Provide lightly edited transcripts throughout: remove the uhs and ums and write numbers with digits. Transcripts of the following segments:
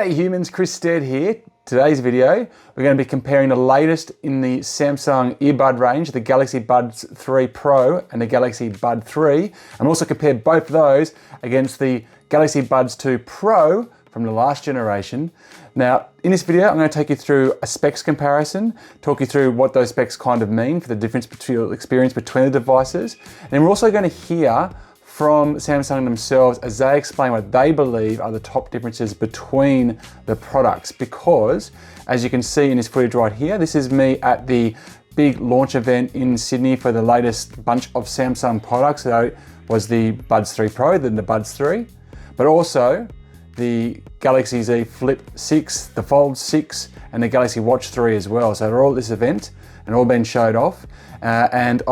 G'day humans, Chris Stead here. Today's video, we're going to be comparing the latest in the Samsung earbud range, the Galaxy Buds3 Pro and the Galaxy Bud3, and also compare both of those against the Galaxy Buds2 Pro from the last generation. Now, in this video, I'm going to take you through a specs comparison, talk you through what those specs kind of mean for the difference between experience between the devices, and then we're also going to hear from Samsung themselves as they explain what they believe are the top differences between the products, because as you can see in this footage right here, this is me at the big launch event in Sydney for the latest bunch of Samsung products. So it was the Buds3 Pro, then the Buds 3, but also the Galaxy Z Flip 6, the Fold 6, and the Galaxy Watch 3 as well. So they're all at this event and all been showed off. And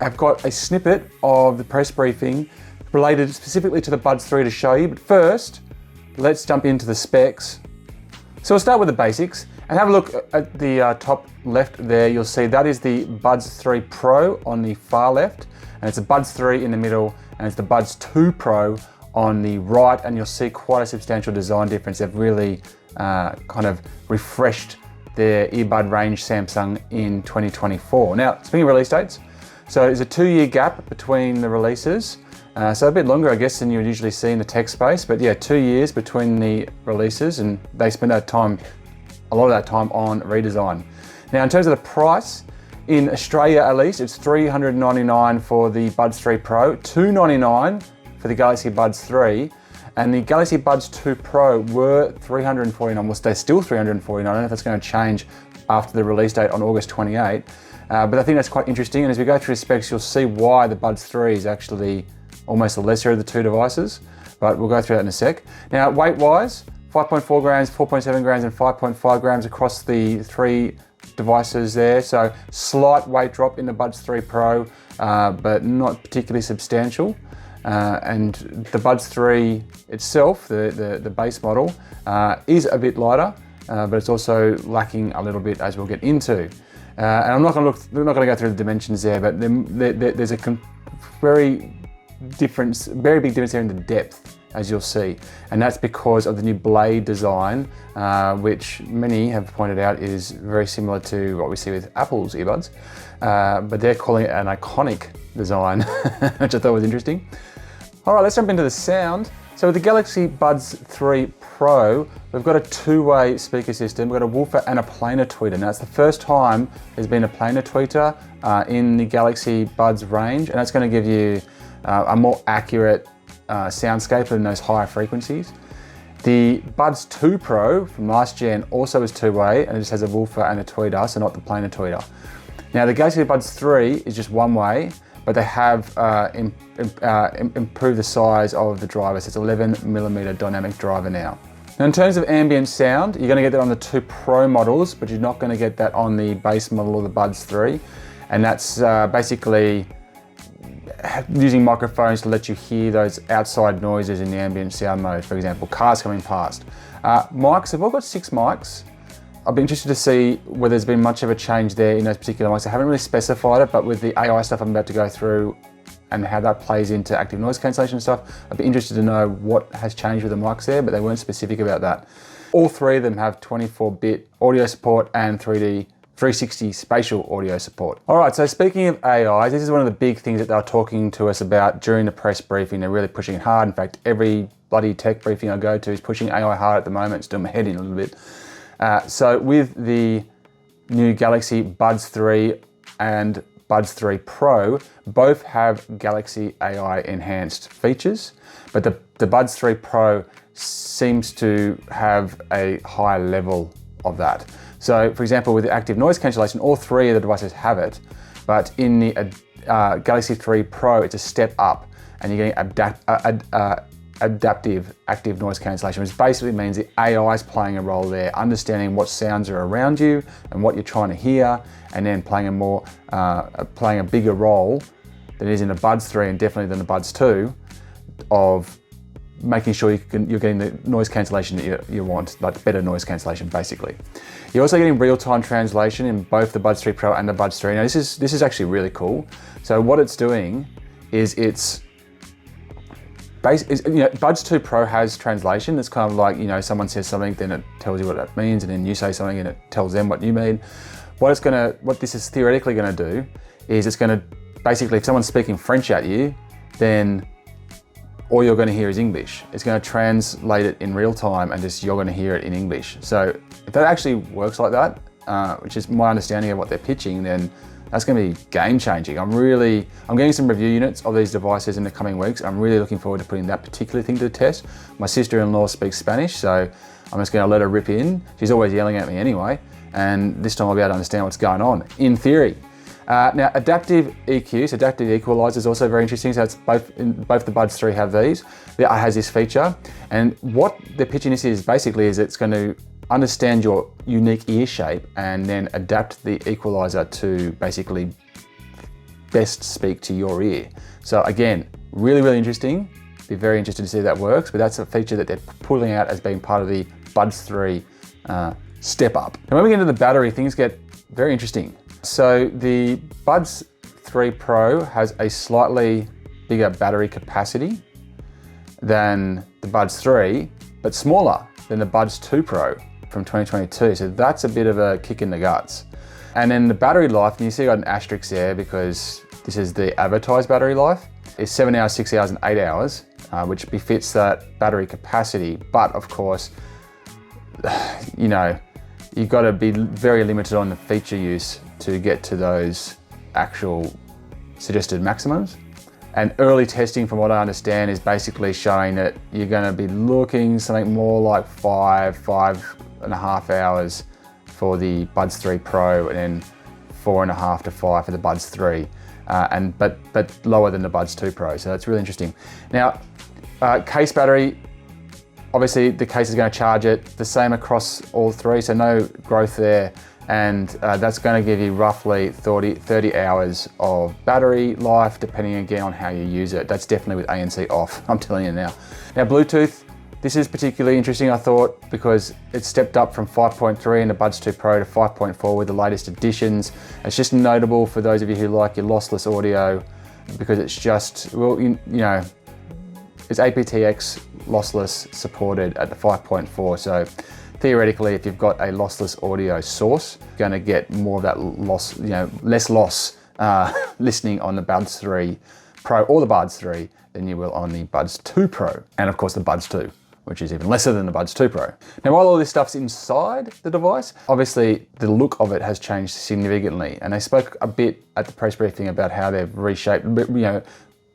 I've got a snippet of the press briefing related specifically to the Buds 3 to show you, but first, let's jump into the specs. So we'll start with the basics and have a look at the top left there. You'll see that is the Buds 3 Pro on the far left, and it's a Buds 3 in the middle, and it's the Buds 2 Pro on the right, and you'll see quite a substantial design difference. They've really kind of refreshed their earbud range, Samsung, in 2024. Now, speaking of release dates, so there's a 2-year gap between the releases. So a bit longer, I guess, than you would usually see in the tech space, but yeah, 2 years between the releases, and they spend a lot of that time on redesign. Now, in terms of the price, in Australia at least, it's $399 for the Buds 3 Pro, $299 for the Galaxy Buds 3, and the Galaxy Buds 2 Pro were $349. Well, they're still $349. I don't know if that's going to change after the release date on August 28. But I think that's quite interesting, and as we go through the specs, you'll see why the Buds 3 is actually almost the lesser of the two devices, but we'll go through that in a sec. Now, weight-wise, 5.4 grams, 4.7 grams, and 5.5 grams across the three devices there, so slight weight drop in the Buds 3 Pro, but not particularly substantial. And the Buds 3 itself, the base model, is a bit lighter, but it's also lacking a little bit, as we'll get into. And we're not going to go through the dimensions there, but there's a very big difference there in the depth, as you'll see, and that's because of the new blade design, which many have pointed out is very similar to what we see with Apple's earbuds, but they're calling it an iconic design, which I thought was interesting. All right, let's jump into the sound. So with the Galaxy Buds 3 Pro, we've got a two-way speaker system. We've got a woofer and a planar tweeter. Now, it's the first time there's been a planar tweeter in the Galaxy Buds range, and that's going to give you a more accurate soundscape in those higher frequencies. The Buds 2 Pro from last gen also is two-way, and it just has a woofer and a tweeter, so not the planar tweeter. Now, the Galaxy Buds 3 is just one way, but they have improved the size of the driver. So it's 11mm dynamic driver now. Now, in terms of ambient sound, you're going to get that on the 2 Pro models, but you're not going to get that on the base model or the Buds 3. And that's basically using microphones to let you hear those outside noises in the ambient sound mode. For example, cars coming past. Mics, I've all got 6 mics. I'll be interested to see whether there's been much of a change there in those particular mics. I haven't really specified it, but with the AI stuff I'm about to go through and how that plays into active noise cancellation stuff, I'd be interested to know what has changed with the mics there, but they weren't specific about that. All 3 of them have 24-bit audio support and 360 spatial audio support. All right, so speaking of AI, this is one of the big things that they're talking to us about during the press briefing. They're really pushing it hard. In fact, every bloody tech briefing I go to is pushing AI hard at the moment. It's doing my head in a little bit. So with the new Galaxy Buds 3 and Buds 3 Pro, both have Galaxy AI enhanced features, but the Buds 3 Pro seems to have a higher level of that. So for example, with the active noise cancellation, all 3 of the devices have it, but in the Galaxy 3 Pro, it's a step up, and you're getting adaptive active noise cancellation, which basically means the AI is playing a role there, understanding what sounds are around you and what you're trying to hear, and then playing a bigger role than it is in the Buds 3 and definitely than the Buds 2 of making sure you're getting the noise cancellation that you want, like better noise cancellation basically. You're also getting real-time translation in both the Buds 3 Pro and the Buds 3. Now this is actually really cool. So what it's doing is it's Buds2 Pro has translation. It's kind of like, someone says something, then it tells you what that means, and then you say something and it tells them what you mean. What this is theoretically gonna do is it's gonna, basically, if someone's speaking French at you, then all you're gonna hear is English. It's gonna translate it in real time and you're gonna hear it in English. So if that actually works like that, which is my understanding of what they're pitching, then that's going to be game changing. I'm getting some review units of these devices in the coming weeks. I'm really looking forward to putting that particular thing to the test. My sister-in-law speaks Spanish, so I'm just going to let her rip in. She's always yelling at me anyway, and this time I'll be able to understand what's going on, in theory. Now, adaptive EQ, so adaptive equalizer, is also very interesting. So it's both the Buds 3 have these. It has this feature, and what they're pitching this is basically it's going to understand your unique ear shape and then adapt the equalizer to basically best speak to your ear. So again, really, really interesting. Be very interested to see if that works, but that's a feature that they're pulling out as being part of the Buds 3 step up. And when we get into the battery, things get very interesting. So the Buds 3 Pro has a slightly bigger battery capacity than the Buds 3, but smaller than the Buds 2 Pro from 2022. So that's a bit of a kick in the guts. And then the battery life, and you see I got an asterisk there because this is the advertised battery life, is 7 hours, 6 hours, and 8 hours, which befits that battery capacity. But of course, you've got to be very limited on the feature use to get to those actual suggested maximums. And early testing, from what I understand, is basically showing that you're going to be looking something more like 5.5 hours for the Buds 3 Pro, and then 4.5 to 5 for the Buds 3, but lower than the Buds 2 Pro. So that's really interesting. Now, case battery, obviously the case is going to charge it the same across all three, so no growth there. And that's going to give you roughly 30 hours of battery life, depending again on how you use it. That's definitely with ANC off, I'm telling you now. Now, Bluetooth, this is particularly interesting, I thought, because it stepped up from 5.3 in the Buds 2 Pro to 5.4 with the latest additions. It's just notable for those of you who like your lossless audio, because it's just, well, it's aptX lossless supported at the 5.4. So theoretically, if you've got a lossless audio source, you're going to get more of that loss, less loss listening on the Buds 3 Pro or the Buds 3 than you will on the Buds 2 Pro. And of course the Buds 2, which is even lesser than the Buds 2 Pro. Now, while all this stuff's inside the device, obviously the look of it has changed significantly. And they spoke a bit at the press briefing about how they've reshaped,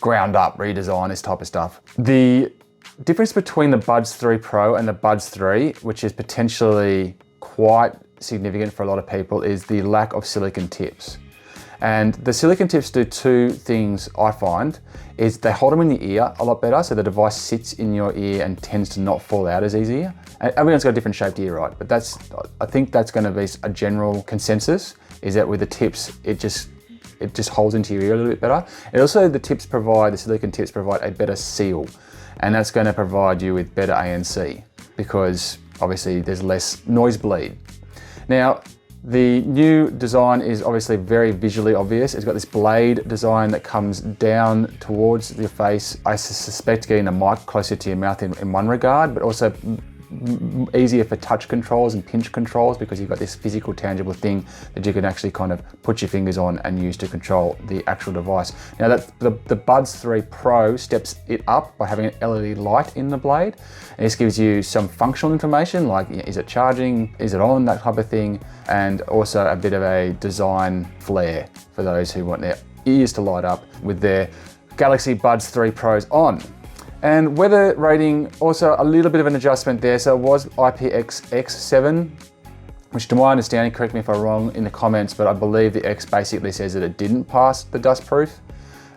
ground up, redesigned, this type of stuff. The difference between the Buds 3 Pro and the Buds 3, which is potentially quite significant for a lot of people, is the lack of silicon tips. And the silicon tips do two things, I find, is they hold them in the ear a lot better, so the device sits in your ear and tends to not fall out as easy. And everyone's got a different shaped ear, right? But I think that's going to be a general consensus, is that with the tips, it just holds into your ear a little bit better. And also the silicon tips provide a better seal, and that's going to provide you with better ANC, because obviously there's less noise bleed. Now, the new design is obviously very visually obvious. It's got this blade design that comes down towards your face. I suspect getting the mic closer to your mouth in one regard, but also easier for touch controls and pinch controls, because you've got this physical, tangible thing that you can actually kind of put your fingers on and use to control the actual device. Now, that the Buds 3 Pro steps it up by having an LED light in the blade. And this gives you some functional information, like is it charging, is it on, that type of thing, and also a bit of a design flair for those who want their ears to light up with their Galaxy Buds 3 Pros on. And weather rating, also a little bit of an adjustment there. So it was IPX7, which to my understanding, correct me if I'm wrong in the comments, but I believe the X basically says that it didn't pass the dust proof,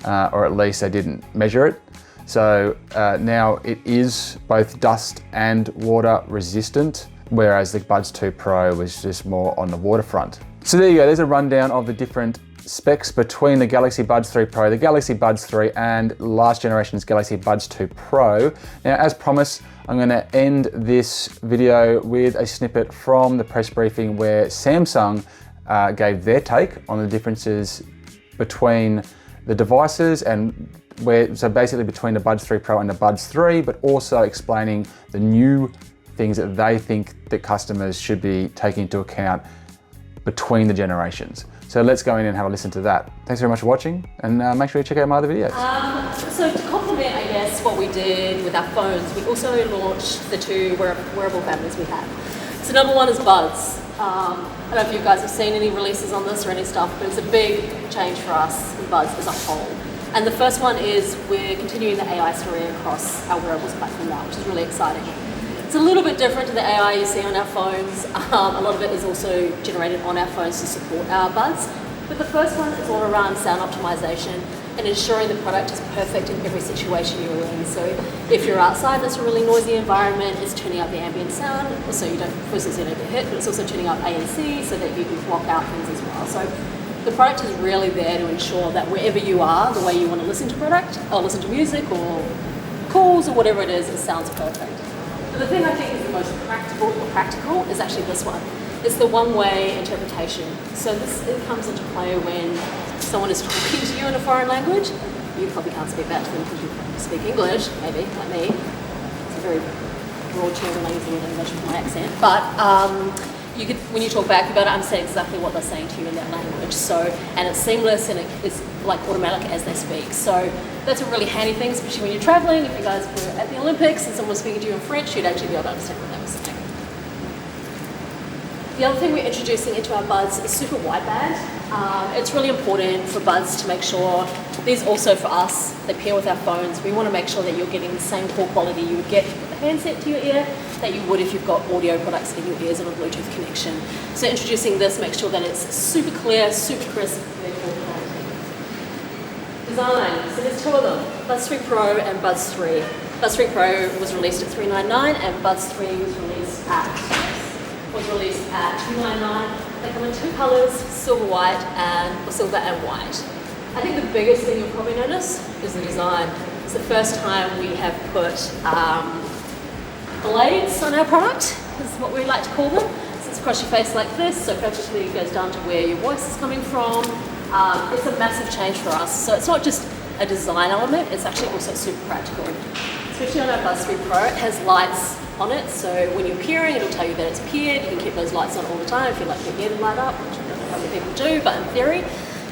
or at least they didn't measure it. So now it is both dust and water resistant, whereas the Buds 2 Pro was just more on the waterfront. So there you go, there's a rundown of the different specs between the Galaxy Buds 3 Pro, the Galaxy Buds 3, and last generation's Galaxy Buds 2 Pro. Now, as promised, I'm going to end this video with a snippet from the press briefing where Samsung gave their take on the differences between the devices and so basically between the Buds 3 Pro and the Buds 3, but also explaining the new things that they think that customers should be taking into account between the generations. So let's go in and have a listen to that. Thanks very much for watching, and make sure you check out my other videos. So to complement, I guess, what we did with our phones, we also launched the two wearable families we have. So number one is Buds. I don't know if you guys have seen any releases on this or any stuff, but it's a big change for us in Buds as a whole. And the first one is we're continuing the AI story across our wearables platform now, which is really exciting. It's a little bit different to the AI you see on our phones. A lot of it is also generated on our phones to support our Buds. But the first one is all around sound optimization and ensuring the product is perfect in every situation you're in. So if you're outside, that's a really noisy environment, it's tuning up the ambient sound, so you don't, first you don't get hit, but it's also tuning up ANC so that you can block out things as well. So the product is really there to ensure that wherever you are, the way you want to listen to product, or listen to music, or calls, or whatever it sounds perfect. But the thing I think is the most practical is actually this one. It's the one-way interpretation. So it comes into play when someone is talking to you in a foreign language. You probably can't speak that to them because you speak English, maybe, like me. It's a very broad term when I use the word English with my accent. But when you talk back, you've got to understand exactly what they're saying to you in that language. So, and it's seamless and it's like automatic as they speak. So that's a really handy thing, especially when you're traveling. If you guys were at the Olympics and someone was speaking to you in French, you'd actually be able to understand what they were saying. The other thing we're introducing into our Buds is super wideband. It's really important for Buds to make sure, these also for us, they pair with our phones. We want to make sure that you're getting the same core quality you would get if you put the handset to your ear that you would if you've got audio products in your ears on a Bluetooth connection. So introducing this makes sure that it's super clear, super crisp, design. So there's two of them, Buds 3 Pro and Buds 3. Buds 3 Pro was released at $399 and Buds 3 was released at $299. They come in two colors, silver and white. I think the biggest thing you'll probably notice is the design. It's the first time we have put blades on our product, is what we like to call them. So it's across your face like this, so perfectly goes down to where your voice is coming from. It's a massive change for us. So it's not just a design element, it's actually also super practical. Especially on our Buds 3 Pro, it has lights on it, so when you're peering, it'll tell you that it's peered. You can keep those lights on all the time if you like your ear to light up, which I don't know how many people do, but in theory,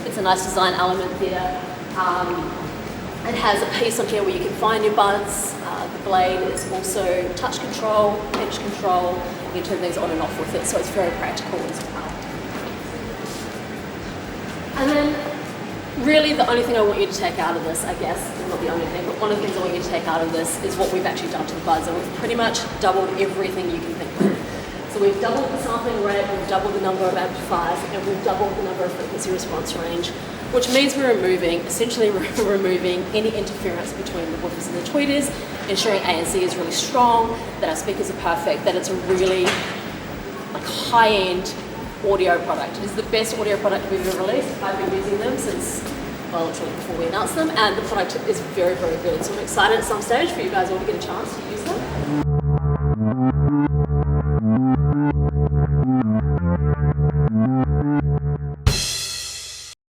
it's a nice design element there. It has a piece on here where you can find your buds. The blade is also touch control, pinch control. You can turn things on and off with it, so it's very practical as well. And then, really, the only thing I want you to take out of this, I guess, not the only thing, but one of the things I want you to take out of this is what we've actually done to the Buds, and we've pretty much doubled everything you can think of. So we've doubled the sampling rate, we've doubled the number of amplifiers, and we've doubled the number of frequency response range, which means we're essentially removing any interference between the woofers and the tweeters, ensuring ANC is really strong, that our speakers are perfect, that it's a really high-end audio product. It is the best audio product we've ever released. I've been using them since, well, literally before we announced them, and the product is very, very good. So I'm excited at some stage for you guys all to get a chance to use them.